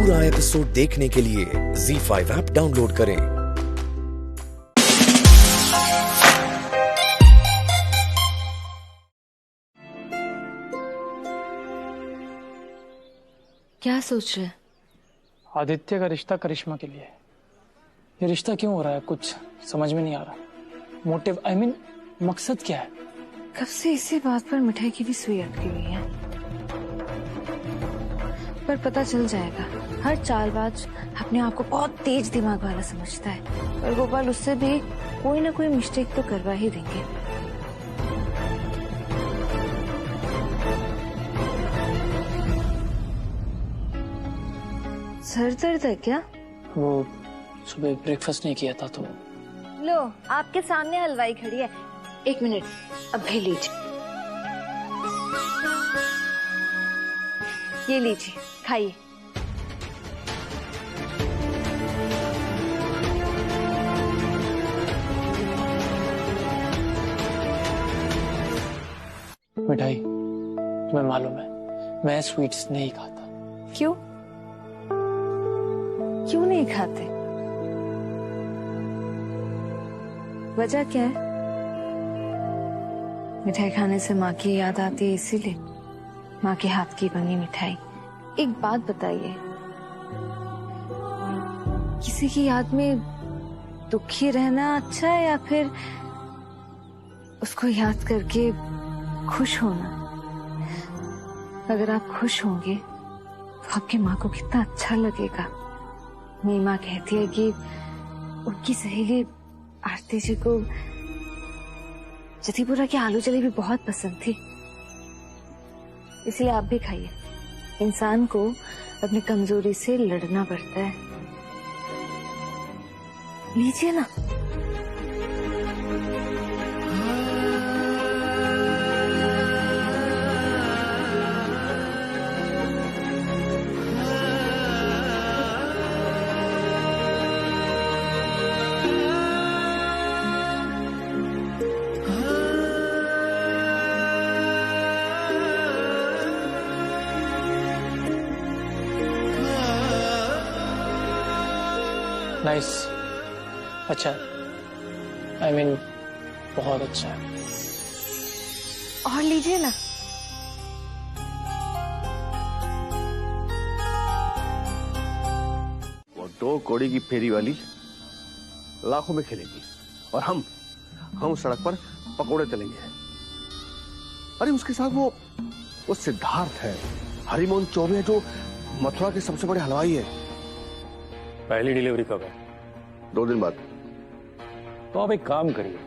पूरा एपिसोड देखने के लिए ZEE5 ऐप डाउनलोड करें। क्या सोच रहे हैं? आदित्य का रिश्ता करिश्मा के लिए। ये रिश्ता क्यों हो रहा है, कुछ समझ में नहीं आ रहा। मोटिव मकसद क्या है? कब से इसी बात पर मिठाई की भी सुई अटकी हुई है, पर पता चल जाएगा। हर चालबाज अपने आप को बहुत तेज दिमाग वाला समझता है, पर गोपाल उससे भी कोई ना कोई मिस्टेक तो करवा ही देंगे। सर दर्द है क्या? वो सुबह ब्रेकफास्ट नहीं किया था तो। लो, आपके सामने हलवाई खड़ी है। 1 मिनट, अब भी लीजिए, ये लीजिए, खाइए। मिठाई, तुम्हें मालूम है मैं स्वीट्स नहीं खाता। क्यों? क्यों नहीं खाते? वजह क्या है? मिठाई खाने से माँ की याद आती है, इसीलिए? माँ के हाथ की बनी मिठाई। एक बात बताइए, किसी की याद में दुखी रहना अच्छा है या फिर उसको याद करके खुश होना? अगर आप खुश होंगे तो आपकी माँ को कितना अच्छा लगेगा। मेरी माँ कहती है कि उनकी सहेली आरती जी को जतीपुरा की आलू जलेबी बहुत पसंद थी, इसलिए आप भी खाइए। इंसान को अपनी कमजोरी से लड़ना पड़ता है। लीजिए ना। नाइस, अच्छा है। बहुत अच्छा है। और लीजिए ना। वो 2 कौड़ी की फेरी वाली लाखों में खेलेगी और हम सड़क पर पकोड़े तलेंगे। अरे उसके साथ वो सिद्धार्थ है, हरिमोहन चौबे है, जो मथुरा के सबसे बड़े हलवाई है। पहली डिलीवरी कब है? 2 दिन बाद। तो आप एक काम करिए,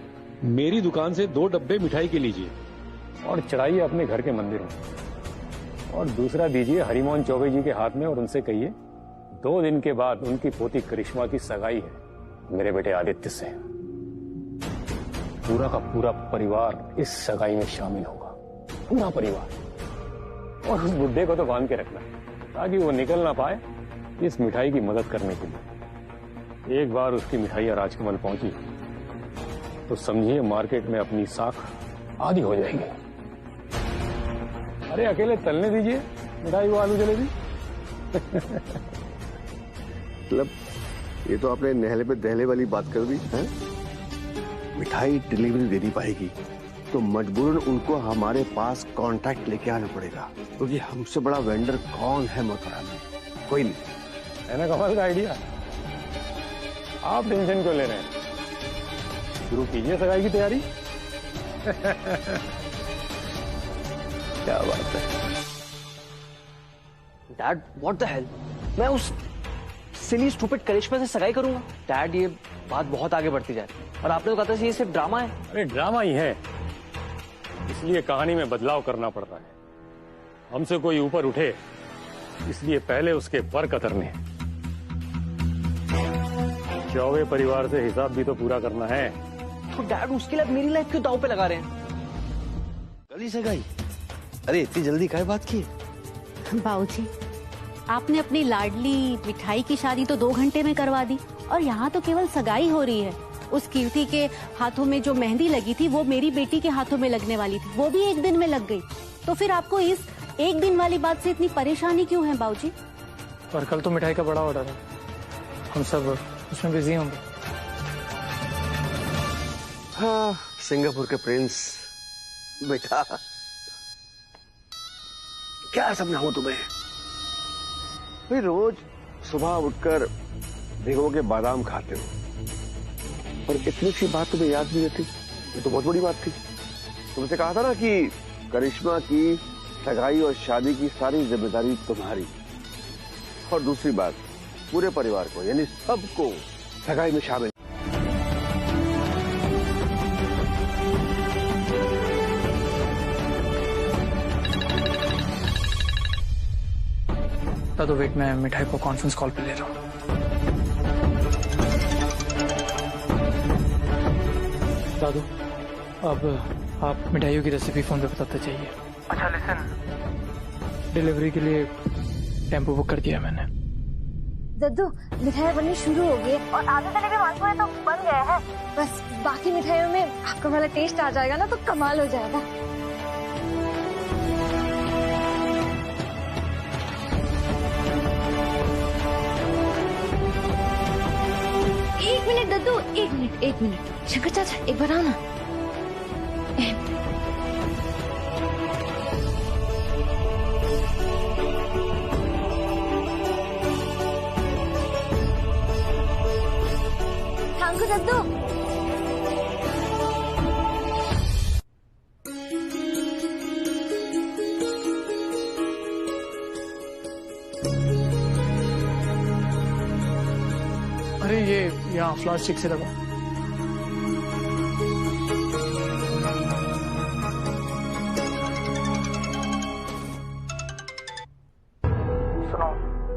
मेरी दुकान से 2 डब्बे मिठाई के लीजिए और चढ़ाइए अपने घर के मंदिर में, और दूसरा दीजिए हरिमोहन चौबे जी के हाथ में और उनसे कहिए 2 दिन के बाद उनकी पोती करिश्मा की सगाई है मेरे बेटे आदित्य से। पूरा का पूरा परिवार इस सगाई में शामिल होगा, पूरा परिवार। और उस बुड्ढे को तो बांध के रखना ताकि वो निकल ना पाए इस मिठाई की मदद करने के लिए। एक बार उसकी मिठाइयां राजकमल पहुंची तो समझिए मार्केट में अपनी साख आधी हो जाएगी। अरे अकेले तलने दीजिए मिठाई वो आलू जलेबी। मतलब ये तो आपने नहले पे दहले वाली बात कर दी है। मिठाई डिलीवरी दे नहीं पाएगी तो मजबूरन उनको हमारे पास कांटेक्ट लेके आना पड़ेगा, क्योंकि हमसे बड़ा वेंडर कौन है मथुरा में? कोई नहीं है ना। कमाल का आइडिया। आप टेंशन क्यों ले रहे हैं? शुरू कीजिए सगाई की तैयारी। क्या बात है। Dad, what the hell? मैं उस सिली स्टूपिड करिश्मा से सगाई करूंगा? डैड, ये बात बहुत आगे बढ़ती जाए और आपने तो कहा था ये सिर्फ ड्रामा है। अरे ड्रामा ही है, इसलिए कहानी में बदलाव करना पड़ता है। हमसे कोई ऊपर उठे इसलिए पहले उसके पर कतरने। चौबे परिवार से हिसाब भी तो पूरा करना है। तो डैड, उसके लिए मेरी लाइफ क्यों दांव पे लगा रहे हैं? गली सगाई? अरे इतनी जल्दी काहे बात की? बाबूजी, आपने अपनी लाडली मिठाई की शादी तो 2 घंटे में करवा दी, और यहाँ तो केवल सगाई हो रही है। उस कीर्ति के हाथों में जो मेहंदी लगी थी वो मेरी बेटी के हाथों में लगने वाली थी, वो भी 1 दिन में लग गई। तो फिर आपको इस 1 दिन वाली बात से इतनी परेशानी क्यों है बाबूजी? और कल तो मिठाई का बड़ा ऑर्डर है, हम सब उसमें बिजी होंगे। हाँ, सिंगापुर के प्रिंस बेटा, क्या समझाऊं तुम्हें? भाई रोज सुबह उठकर भिगो के बादाम खाते हो, और इतनी सी बात तुम्हें याद नहीं रहती, ये तो बहुत बड़ी बात थी। तुमसे कहा था ना कि करिश्मा की सगाई और शादी की सारी जिम्मेदारी तुम्हारी, और दूसरी बात पूरे परिवार को यानी सबको सगाई में शामिल। दादू वेट, मैं मिठाई को कॉन्फ्रेंस कॉल पे ले रहा हूँ। दादू अब आप मिठाइयों की रेसिपी फोन पे बताते चाहिए। अच्छा लिसन, डिलीवरी के लिए टेम्पो बुक कर दिया मैंने। दद्दू, मिठाई बननी शुरू हो गई है और आधे तले भी मालपुए तो बन गया है। बस बाकी मिठाइयों में आपका वाला टेस्ट आ जाएगा ना तो कमाल हो जाएगा। एक मिनट दद्दू, एक मिनट। शंकर चाचा एक बार आओ ना। थैंक यू दद्दू। अरे ये यहाँ फ्लावर स्टिक से दबा। सुनो,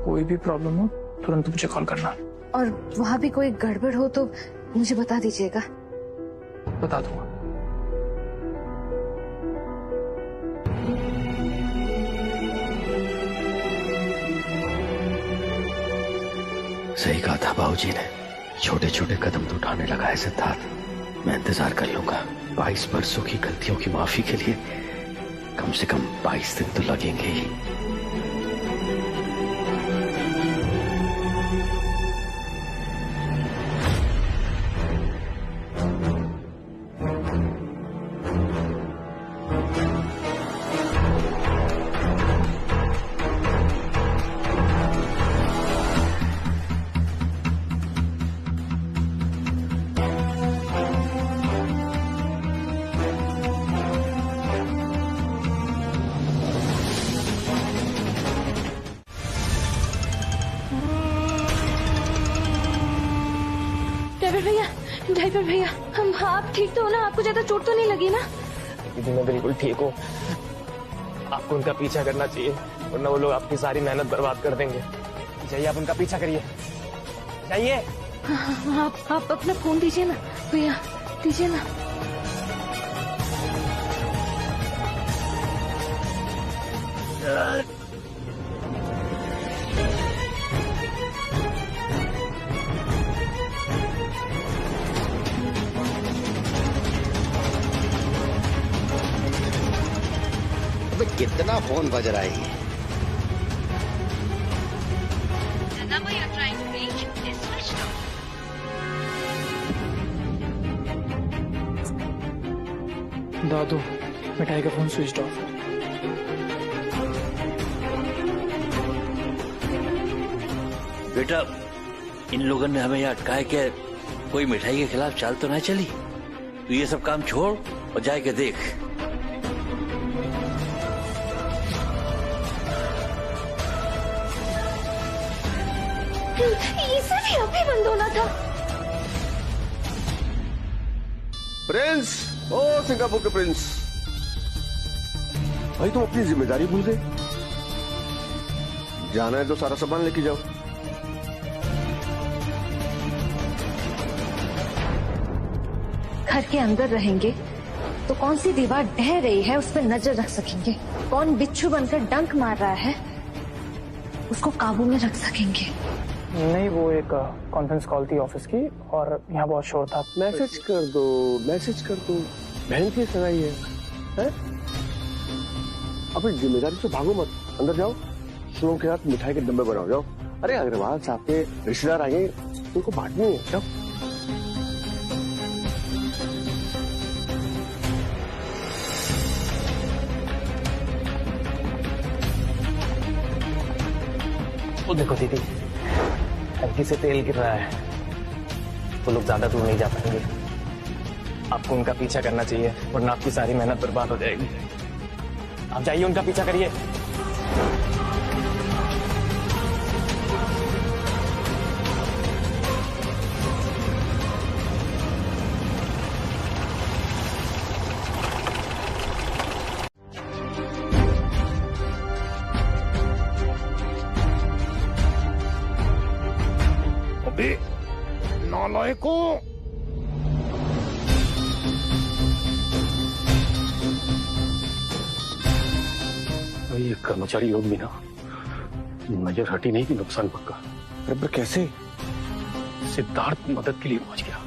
कोई भी प्रॉब्लम हो तुरंत मुझे कॉल करना। और वहाँ भी कोई गड़बड़ हो तो मुझे बता दीजिएगा। बता दूंगा। सही कहा था बाबूजी ने, छोटे छोटे कदम तो उठाने लगा है सिद्धार्थ। मैं इंतजार कर लूंगा। 22 बरसों की गलतियों की माफी के लिए कम से कम 22 दिन तो लगेंगे ही। ड्राइवर भैया, हम आप ठीक तो हो ना? आपको ज्यादा चोट तो नहीं लगी ना? दीदी मैं बिल्कुल ठीक हूँ। आपको उनका पीछा करना चाहिए, वरना वो लोग आपकी सारी मेहनत बर्बाद कर देंगे। जाइए, आप उनका पीछा करिए, जाइए। आप अपना फोन दीजिए ना भैया, दीजिए ना। कितना फोन बज रहा है? दादू, मिठाई का फोन स्विच ऑफ है। बेटा, इन लोगों ने हमें यहाँ अटकाया क्या? कोई मिठाई के खिलाफ चाल तो नहीं चली? तू ये सब काम छोड़ और जाए के देख। ये सिर्फ यहाँ पे बंद होना था। प्रिंस, ओ सिंगापुर के प्रिंस, भाई तुम अपनी जिम्मेदारी भूल गए। जाना है तो सारा सामान लेके जाओ। घर के अंदर रहेंगे तो कौन सी दीवार ढह रही है उस पर नजर रख सकेंगे, कौन बिच्छू बनकर डंक मार रहा है उसको काबू में रख सकेंगे। नहीं, वो एक कॉन्फ्रेंस कॉल थी ऑफिस की और यहाँ बहुत शोर था। मैसेज कर दो, मैसेज कर दो। बहन की सगाई है? अपनी जिम्मेदारी से भागो मत। अंदर जाओ, शुभम के हाथ मिठाई के डब्बे बनाओ। जाओ। अरे अग्रवाल साहब के रिश्तेदार आए, उनको बांटनी है। जाओ। वो देखो दीदी, टंकी से तेल गिर रहा है, वो लोग ज्यादा दूर नहीं जा पाएंगे। आपको उनका पीछा करना चाहिए, वरना आपकी सारी मेहनत बर्बाद हो जाएगी। आप जाइए, उनका पीछा करिए। अबे नालायको, ये कर्मचारी योग भी ना नजर हटी नहीं कि नुकसान पक्का। अरे पर कैसे? सिद्धार्थ मदद के लिए पहुंच गया।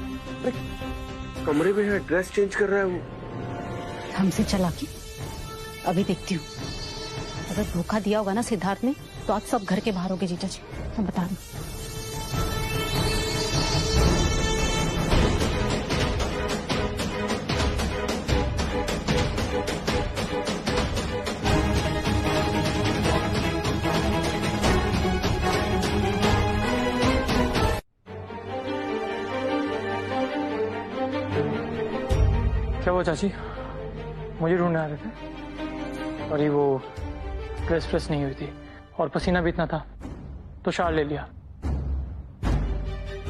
कमरे में है, ड्रेस चेंज कर रहा है वो। हमसे चला के अभी देखती हूँ। अगर धोखा दिया होगा ना सिद्धार्थ ने, तो आज सब घर के बाहर होगे जीजा जी, मैं बता रही हूँ। क्या वो चाची मुझे ढूंढने आ रहे थे, और ये वो ड्रेस प्रेस नहीं हुई थी और पसीना भी इतना था तो शाल ले लिया।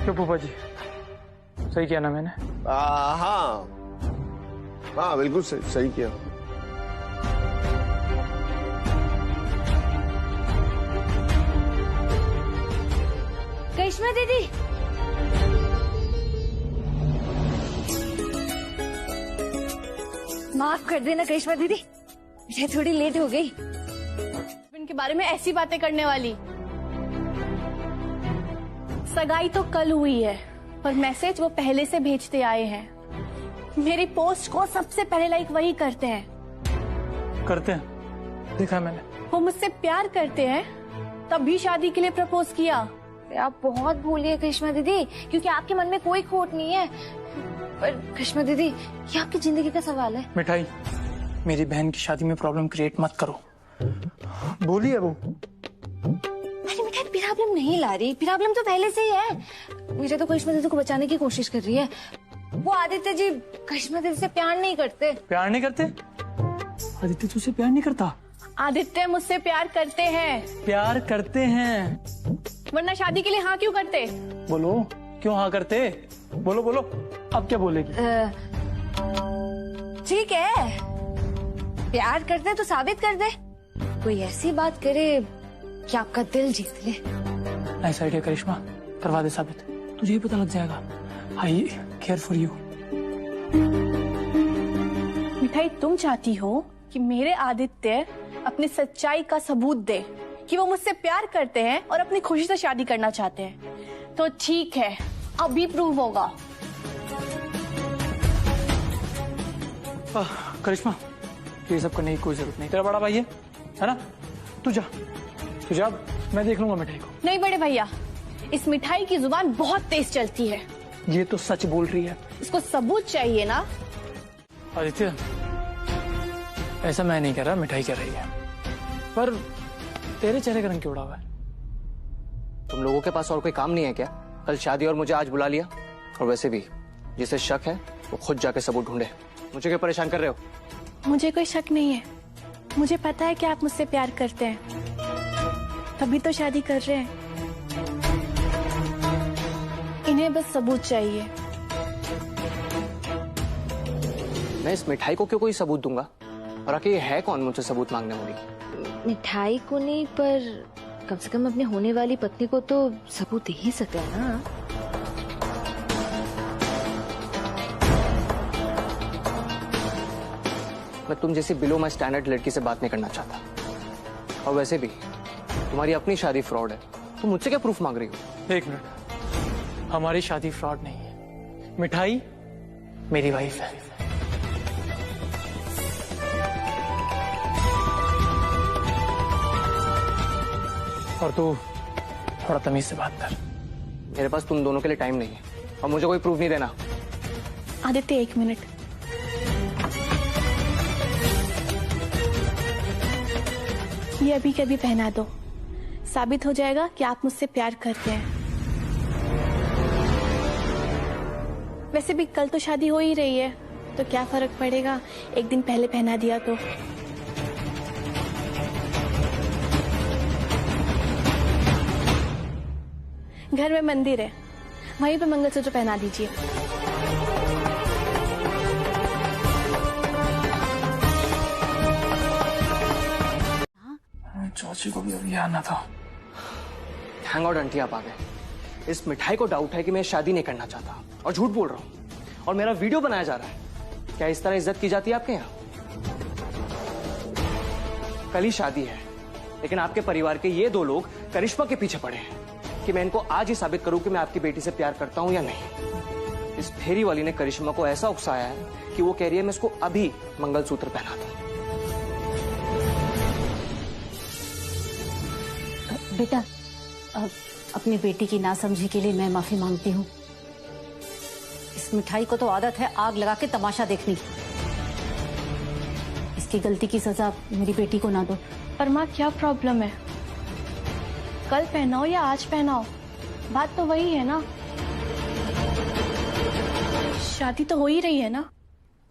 क्यों फूफा जी, सही किया ना मैंने? हाँ हाँ बिल्कुल सही किया। करिश्मा दीदी, माफ कर देना करिश्मा दीदी, मुझे थोड़ी लेट हो गई। इनके बारे में ऐसी बातें करने वाली। सगाई तो कल हुई है, पर मैसेज वो पहले से भेजते आए हैं। मेरी पोस्ट को सबसे पहले लाइक वही करते हैं। करते हैं, देखा मैंने। वो मुझसे प्यार करते हैं, तभी शादी के लिए प्रपोज किया। आप बहुत भूलिए करिश्मा दीदी, क्योंकि आपके मन में कोई खोट नहीं है। पर करिश्मा दीदी, ये आपकी जिंदगी का सवाल है। मिठाई, मेरी बहन की शादी में प्रॉब्लम क्रिएट मत करो। बोली है वो। अरे मिठाई, प्रॉब्लम नहीं ला रही, प्रॉब्लम तो पहले से ही है। मुझे तो करिश्मा दीदी को बचाने की कोशिश कर रही है। वो आदित्य जी करिश्मा दीदी से प्यार नहीं करते। प्यार नहीं करते? आदित्य तुझसे प्यार नहीं करता? आदित्य मुझसे प्यार करते हैं। प्यार करते हैं, वरना शादी के लिए हाँ क्यों करते? बोलो क्यों हाँ करते? बोलो बोलो, अब क्या बोलेगी? ठीक है, प्यार करते तो साबित कर दे। कोई ऐसी बात करे कि आपका दिल जीत ले। नाइस आइडिया करिश्मा, करवा दे साबित, तुझे ही पता लग जाएगा। आई केयर फॉर यू। मिठाई, तुम चाहती हो कि मेरे आदित्य अपनी सच्चाई का सबूत दे कि वो मुझसे प्यार करते हैं और अपनी खुशी से शादी करना चाहते हैं। तो ठीक है, अभी प्रूव होगा। करिश्मा, ये सब करने की कोई जरूरत नहीं, तेरा बड़ा भाई है ना? तू जा, मैं देख लूंगा मिठाई को। नहीं बड़े भैया, इस मिठाई की जुबान बहुत तेज चलती है। ये तो सच बोल रही है। इसको सबूत चाहिए ना। आदित्य, ऐसा मैं नहीं कह रहा, मिठाई कह रही है। पर तेरे चेहरे का रंग क्यों उड़ा हुआ है? तुम लोगों के पास और कोई काम नहीं है क्या? कल शादी और मुझे आज बुला लिया। और वैसे भी जिसे शक है वो खुद जाके सबूत ढूंढे, मुझे क्यों परेशान कर रहे हो? मुझे कोई शक नहीं है, मुझे पता है कि आप मुझसे प्यार करते हैं, तभी तो शादी कर रहे हैं। इन्हें बस सबूत चाहिए। मैं इस मिठाई को क्यों कोई सबूत दूंगा? और आखिर ये है कौन मुझसे सबूत मांगने वाली? मिठाई को नहीं, पर कम से कम अपने होने वाली पत्नी को तो सबूत दे ही सकता है ना। मैं तुम जैसी बिलो माय स्टैंडर्ड लड़की से बात नहीं करना चाहता। और वैसे भी तुम्हारी अपनी शादी फ्रॉड है, तुम मुझसे क्या प्रूफ मांग रही हो? एक मिनट, हमारी शादी फ्रॉड नहीं है। मिठाई मेरी वाइफ है। और तू थोड़ा तमीज से बात कर। मेरे पास तुम दोनों के लिए टाइम नहीं है और मुझे कोई प्रूफ नहीं देना। आदित्य 1 मिनट। ये अभी के अभी पहना दो, साबित हो जाएगा कि आप मुझसे प्यार करते हैं। वैसे भी कल तो शादी हो ही रही है, तो क्या फर्क पड़ेगा, एक दिन पहले पहना दिया तो। घर में मंदिर है, वहीं पे मंगलसूत्र पहना दीजिए। चाची को भी अभी आना था। हैंग आउट आंटी, आप आ गए। इस मिठाई को डाउट है कि मैं शादी नहीं करना चाहता और झूठ बोल रहा हूँ और मेरा वीडियो बनाया जा रहा है। क्या इस तरह इज्जत की जाती है आपके यहाँ? कल ही शादी है, लेकिन आपके परिवार के ये 2 लोग करिश्मा के पीछे पड़े हैं कि मैं इनको आज ही साबित करूं कि मैं आपकी बेटी से प्यार करता हूं या नहीं। इस फेरी वाली ने करिश्मा को ऐसा उकसाया है कि वो कह रही है मैं इसको अभी मंगलसूत्र पहना दूं। बेटा, अपनी बेटी की नासमझी के लिए मैं माफी मांगती हूँ। इस मिठाई को तो आदत है आग लगा के तमाशा देखने की। इसकी गलती की सजा मेरी बेटी को ना दो। पर माँ, क्या प्रॉब्लम है? कल पहनाओ या आज पहनाओ, बात तो वही है ना। शादी तो हो ही रही है ना।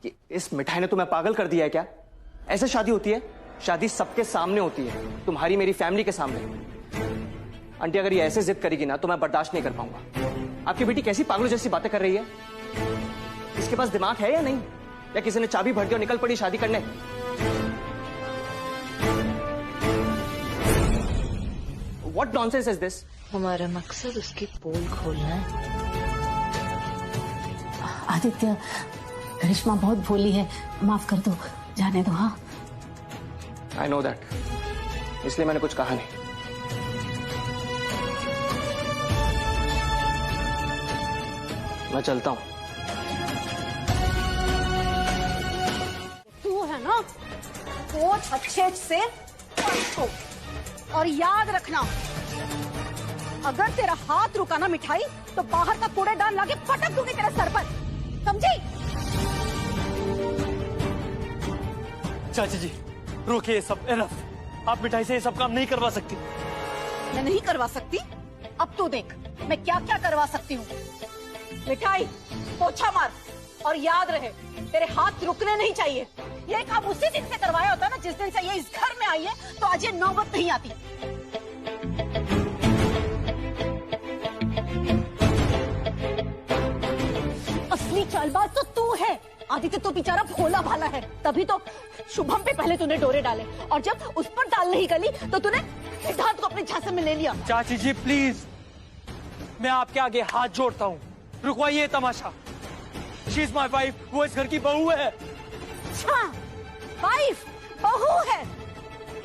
कि इस मिठाई ने तुम्हें पागल कर दिया है क्या? ऐसे शादी होती है? शादी सबके सामने होती है, तुम्हारी मेरी फैमिली के सामने। आंटी, अगर ये ऐसे जिद करेगी ना तो मैं बर्दाश्त नहीं कर पाऊंगा। आपकी बेटी कैसी पागलों जैसी बातें कर रही है? इसके पास दिमाग है या नहीं? या किसी ने चाबी भर दी और निकल पड़ी शादी करने? What nonsense is this? हमारा मकसद उसकी पोल खोलना है। आदित्य, करिश्मा बहुत भोली है, माफ कर दो, जाने दो। हाँ, I know that, इसलिए मैंने कुछ कहा नहीं। मैं चलता हूं। तू है ना, बहुत अच्छे से पढ़ो और याद रखना, अगर तेरा हाथ रुका ना मिठाई तो बाहर का कूड़ेदान लाके पटक दूंगी तेरे सर पर, समझी? चाची जी रोकिए, सब एनफ। आप मिठाई से ये सब काम नहीं करवा सकती। मैं नहीं करवा सकती? अब तू देख मैं क्या क्या करवा सकती हूँ। मिठाई पोछा मार और याद रहे तेरे हाथ रुकने नहीं चाहिए। ये काम उसी दिन से करवाया होता ना जिस दिन से ये इस घर में आई है, तो आज ये नौबत नहीं आती। असली चालबाज तो तू है आदित्य, तो बेचारा भोला भाला है, तभी तो शुभम पे पहले तूने डोरे डाले और जब उस पर डालने ही गली तो तूने सिद्धार्थ को अपने झांसे में ले लिया। चाची जी प्लीज, मैं आपके आगे हाथ जोड़ता हूँ, रुकवाइए तमाशा। शी इज माई वाइफ, वो इस घर की बहू है। अच्छा, वाइफ बहू है।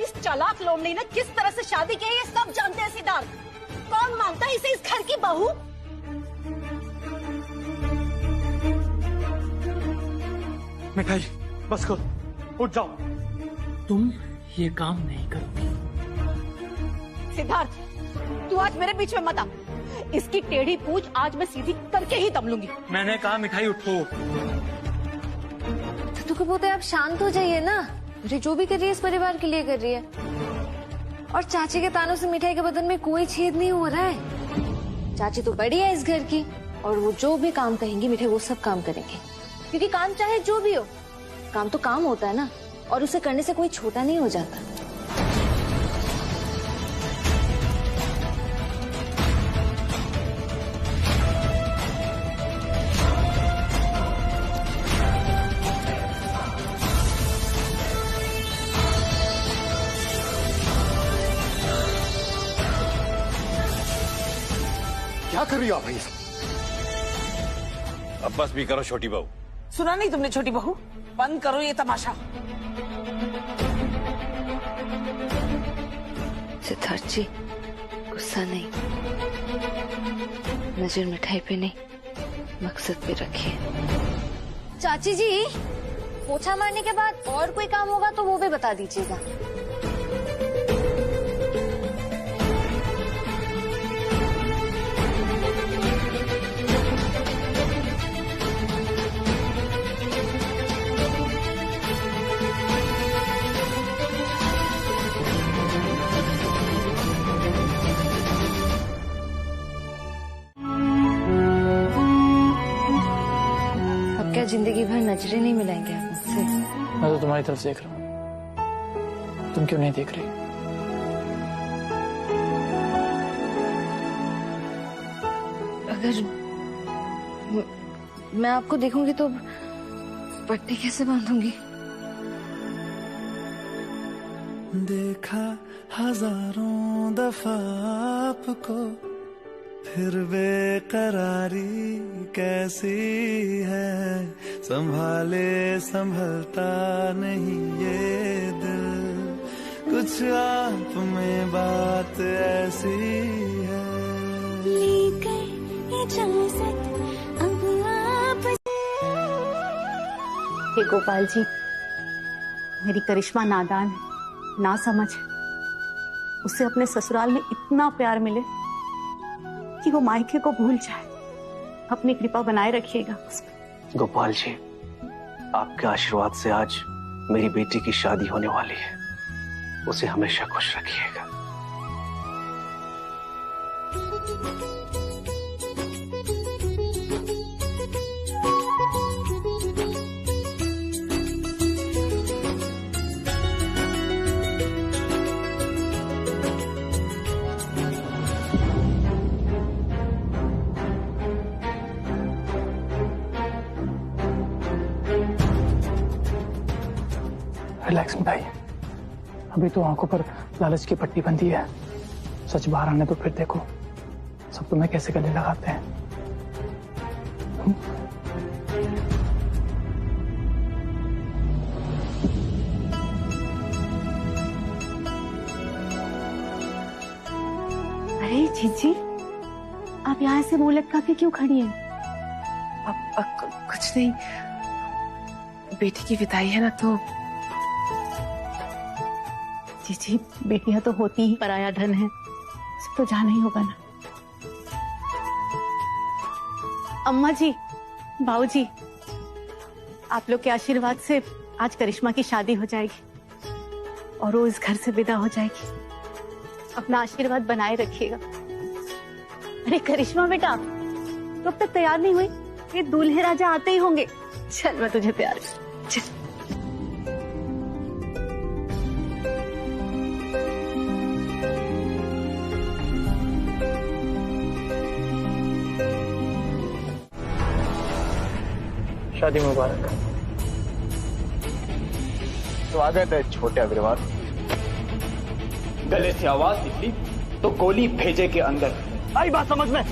इस चालाक लोमड़ी ने किस तरह से शादी की है ये सब जानते हैं सिद्धार्थ। कौन मानता है इसे इस घर की बहू? मिठाई बस करो, उठ जाओ। तुम ये काम नहीं करोगी। सिद्धार्थ, तू आज मेरे बीच में मत आ। इसकी टेढ़ी पूंछ आज मैं सीधी करके ही दम लूंगी। मैंने कहा मिठाई उठो। तो कबूतर, आप शांत हो जाइए ना। मुझे जो भी कर रही है इस परिवार के लिए कर रही है, और चाची के तानों से मिठाई के बदन में कोई छेद नहीं हो रहा है। चाची तो बड़ी है इस घर की, और वो जो भी काम कहेंगी मिठाई वो सब काम करेंगे, क्योंकि काम चाहे जो भी हो, काम तो काम होता है ना, और उसे करने से कोई छोटा नहीं हो जाता। क्या कर रही हो आप ये सब? अब बस भी करो छोटी बहू। सुना नहीं तुमने छोटी बहू? बंद करो ये तमाशा। सिद्धार्थ जी, गुस्सा नहीं, नजर मिठाई पे नहीं मकसद पे रखिए। चाची जी, पोछा मारने के बाद और कोई काम होगा तो वो भी बता दीजिएगा। जिंदगी भर नजरें नहीं मिलाएंगे आप मुझसे। मैं तो तुम्हारी तरफ देख रहा हूँ, तुम क्यों नहीं देख रही? अगर मैं आपको देखूंगी तो पट्टी कैसे बांधूंगी? देखा हजारों दफा आपको, फिर बेकरारी कैसी है, संभाले संभलता नहीं ये दिल, कुछ आप में बात ऐसी है। अब आप हे गोपाल जी, मेरी करिश्मा नादान है, ना समझ है। उसे अपने ससुराल में इतना प्यार मिले कि वो मायके को भूल जाए। अपनी कृपा बनाए रखिएगा उसमें। गोपाल जी, आपके आशीर्वाद से आज मेरी बेटी की शादी होने वाली है, उसे हमेशा खुश रखिएगा। रिलैक्स मिठाई, अभी तो आंखों पर लालच की पट्टी बंधी है। सच बाहर आने तो फिर देखो सब तुम्हें कैसे गले लगाते हैं। अरे जीजी, आप यहाँ से मुंह लटका के क्यों खड़ी हैं? कुछ नहीं, बेटी की विदाई है ना, तो जीजी, बेटियां तो होती ही पराया धन है, उसे तो जाना ही होगा ना। अम्मा जी, बाबूजी, आप लोग के आशीर्वाद से आज करिश्मा की शादी हो जाएगी और वो इस घर से विदा हो जाएगी। अपना आशीर्वाद बनाए रखिएगा। अरे करिश्मा बेटा, तो अब तक तैयार नहीं हुई? ये दूल्हे राजा आते ही होंगे। चल मैं तुझे तैयार कर। चल। शादी मुबारक। स्वागत है छोटे अग्रवाल। गले से आवाज निकली तो गोली भेजे के अंदर। आई बात समझ में?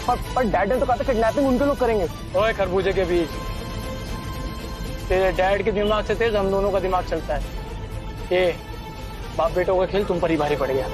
पर डैड ने तो कहा था किडनैपिंग उनके लोग करेंगे। ओए खरबूजे के बीच, तेरे डैड के दिमाग से तेज हम दोनों का दिमाग चलता है। ये बाप बेटों का खेल तुम पर ही भारी पड़ गया।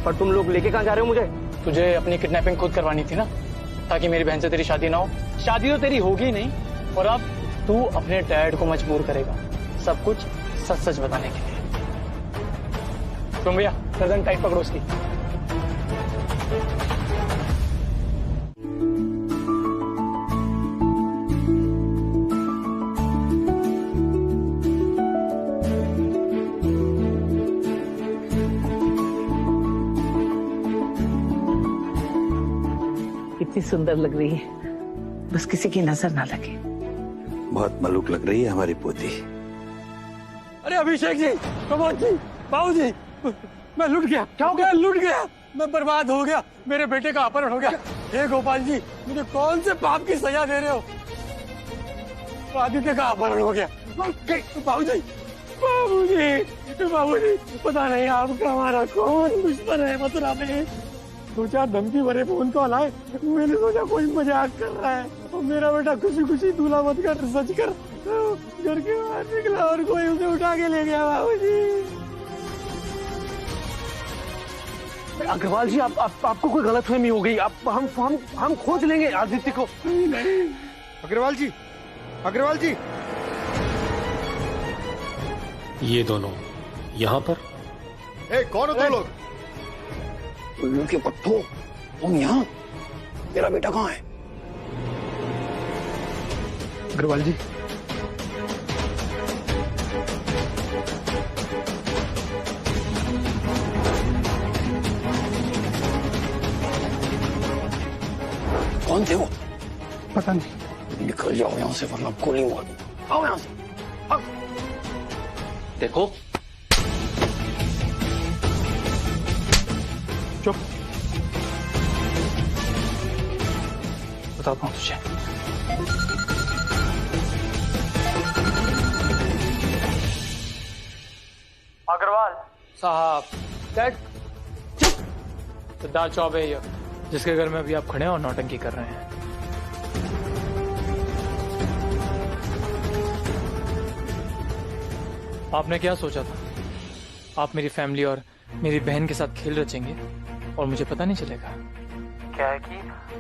पर तुम लोग लेके कहाँ जा रहे हो मुझे? तुझे अपनी किडनैपिंग खुद करवानी थी ना, ताकि मेरी बहन से तेरी शादी ना हो। शादी तो तेरी होगी नहीं, और अब तू अपने डैड को मजबूर करेगा सब कुछ सच सच बताने के लिए। तुम भैया गर्दन टाइट पकड़ो उसकी। कितनी सुंदर लग रही है, बस किसी की नजर ना लगे। बहुत मलूक लग रही है हमारी पोती। अरे अभिषेक जी, कमोद जी, बाबू जी, मैं लुट गया। क्या हो गया? लुट गया, मैं बर्बाद हो गया, मेरे बेटे का अपहरण हो गया। हे गोपाल जी, मुझे कौन से पाप की सजा दे रहे हो? आदित्य का अपहरण हो गया। बाबू जी, बाबू जी, बाबू जी, पता नहीं आपका हमारा कौन दुश्मन है मथुरा में। दो चार धमकी भरे फोन कॉल आए। मैंने सोचा कोई मजाक कर रहा है और मेरा बेटा खुशी खुशी दूल्हा मत कर सच कर घर के बाहर निकला और कोई उसे उठा के ले गया। बाबूजी अग्रवाल जी, आपको कोई गलतफहमी हो गई। हम खोज लेंगे आदित्य को। नहीं। अग्रवाल जी, अग्रवाल जी, ये दोनों यहाँ पर? कौन हो तुम लोग? उल्लू के पट्टो, तुम यहाँ? तेरा बेटा कहाँ है? अग्रवाल जी, कौन थे वो? पता नहीं। निकल जाओ यहाँ से वरना गोली मार दूंगा। आओ यहाँ से। आओ। देखो, चुप। बताता हूँ तुझे। अग्रवाल साहब, सिद्धार्थ चौबे ये जिसके घर में अभी आप खड़े हैं और नौटंकी कर रहे हैं। आपने क्या सोचा था? आप मेरी फैमिली और मेरी बहन के साथ खेल रचेंगे और मुझे पता नहीं चलेगा? क्या है कि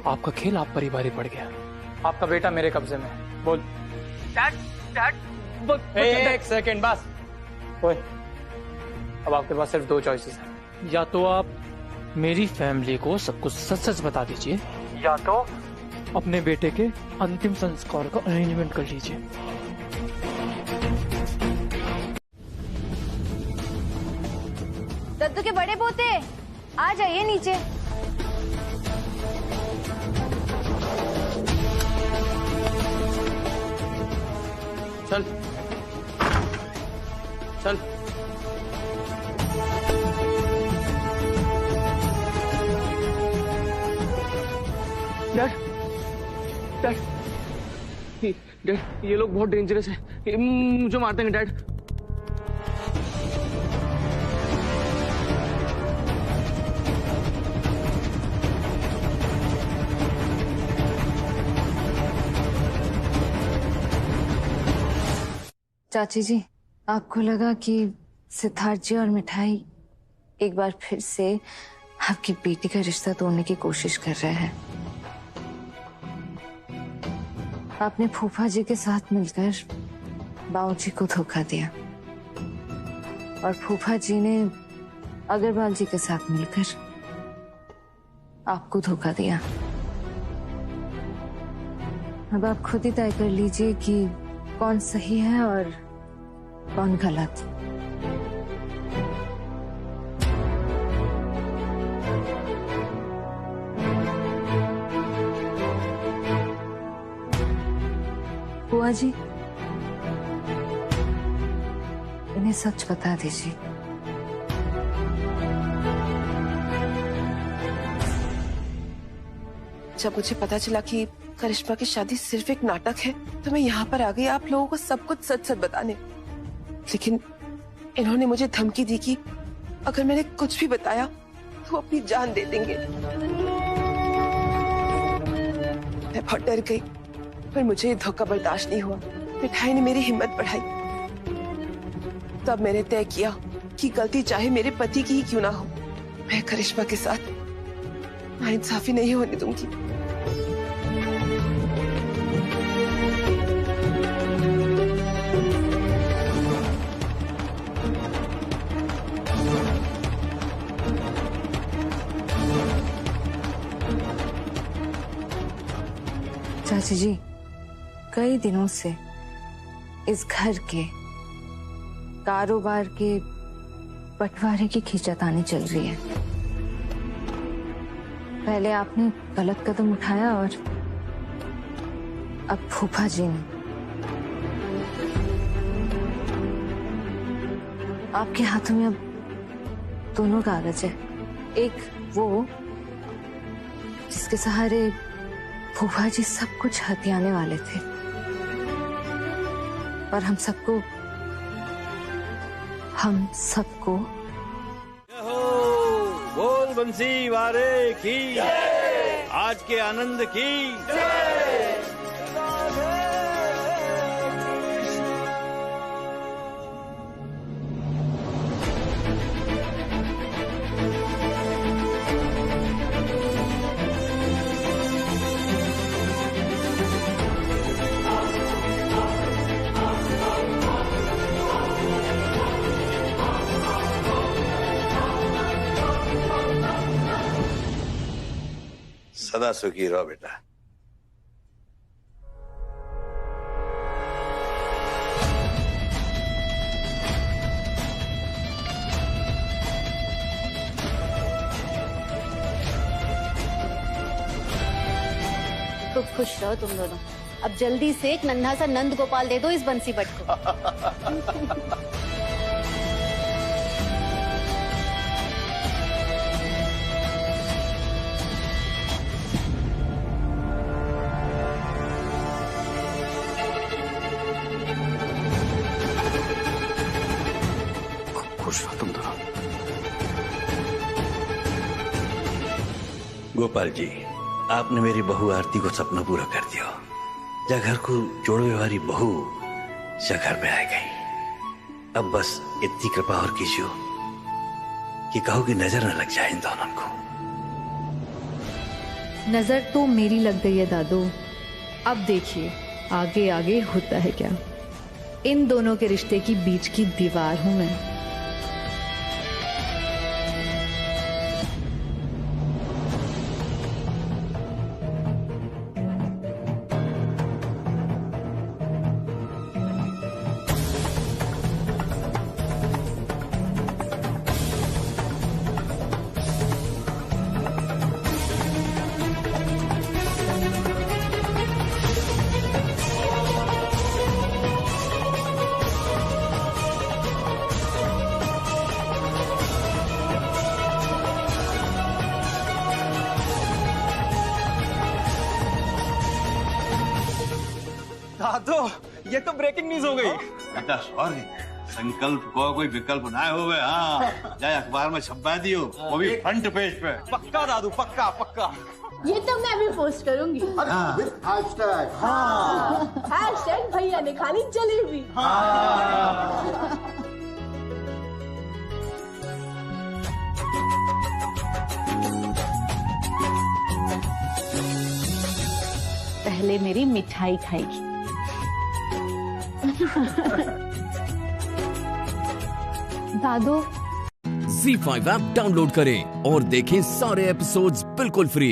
आपका खेल आप पर ही भारी पड़ गया। आपका बेटा मेरे कब्जे में है। बोल डैड, एक सेकेंड बस। ओए, अब आपके पास सिर्फ दो चॉइसेस हैं। या तो आप मेरी फैमिली को सब कुछ सच सच बता दीजिए, या तो अपने बेटे के अंतिम संस्कार का अरेंजमेंट कर लीजिए। दद्दू के बड़े पोते, आ जाइए नीचे। चल चल। डैड, ये लोग बहुत डेंजरस है, मुझे मार देंगे डैड। चाची जी, आपको लगा कि सिद्धार्थ जी और मिठाई एक बार फिर से आपकी बेटी का रिश्ता तोड़ने की कोशिश कर रहे हैं। आपने फूफा जी के साथ मिलकर बाबूजी को धोखा दिया और फूफा जी ने अग्रवाल जी के साथ मिलकर आपको धोखा दिया। अब आप खुद ही तय कर लीजिए कि कौन सही है और कौन गलत। बुआ जी, इन्हें सच बता दीजिए। जब मुझे पता चला कि करिश्मा की शादी सिर्फ एक नाटक है तो मैं यहाँ पर आ गई आप लोगों को सब कुछ सच सच बताने। लेकिन इन्होंने मुझे धमकी दी कि अगर मैंने कुछ भी बताया तो अपनी जान दे देंगे। मैं बहुत डर गई, पर मुझे ये धोखा बर्दाश्त नहीं हुआ। मिठाई ने मेरी हिम्मत बढ़ाई। तब मैंने तय किया कि गलती चाहे मेरे पति की ही क्यों ना हो, मैं करिश्मा के साथ नाइंसाफी नहीं होने दूंगी। चाची जी, कई दिनों से इस घर के कारोबार के बंटवारे की खींचातानी चल रही है। पहले आपने गलत कदम उठाया और अब फूफा जी ने। आपके हाथों में अब दोनों कागज है। एक वो जिसके सहारे फूफा जी सब कुछ हथियाने वाले थे और हम सबको बोल बोल बंसी वारे की, आज के आनंद की। सदा सुखी रहो बेटा। खूब खुश रहो तुम दोनों। अब जल्दी से एक नन्हा सा नंद गोपाल दे दो इस बंसी बट को। खुश रहो तुम दोनों। गोपाल जी, आपने मेरी बहू आरती को सपना पूरा कर दिया। जा घर को जोड़ने वाली बहू जा घर में आ गई। अब बस इतनी कृपा और कीजिए कि कहो कि नजर न लग जाए इन दोनों को। नजर तो मेरी लग गई है दादू। अब देखिए आगे आगे होता है क्या। इन दोनों के रिश्ते की बीच की दीवार हूं मैं। दादो, ये तो ब्रेकिंग न्यूज हो गई। बेटा सॉरी, संकल्प को कोई विकल्प ना हो गए। हाँ, जाए अखबार में छपवा दियो, वो भी फ्रंट पेज पे। पक्का दादू, पक्का पक्का। ये तो मैं भी पोस्ट करूंगी। हैशटैग हैशटैग भैया ने खाली जलेबी। पहले मेरी मिठाई खाएगी। दादू ZEE5 ऐप डाउनलोड करें और देखें सारे एपिसोड्स बिल्कुल फ्री।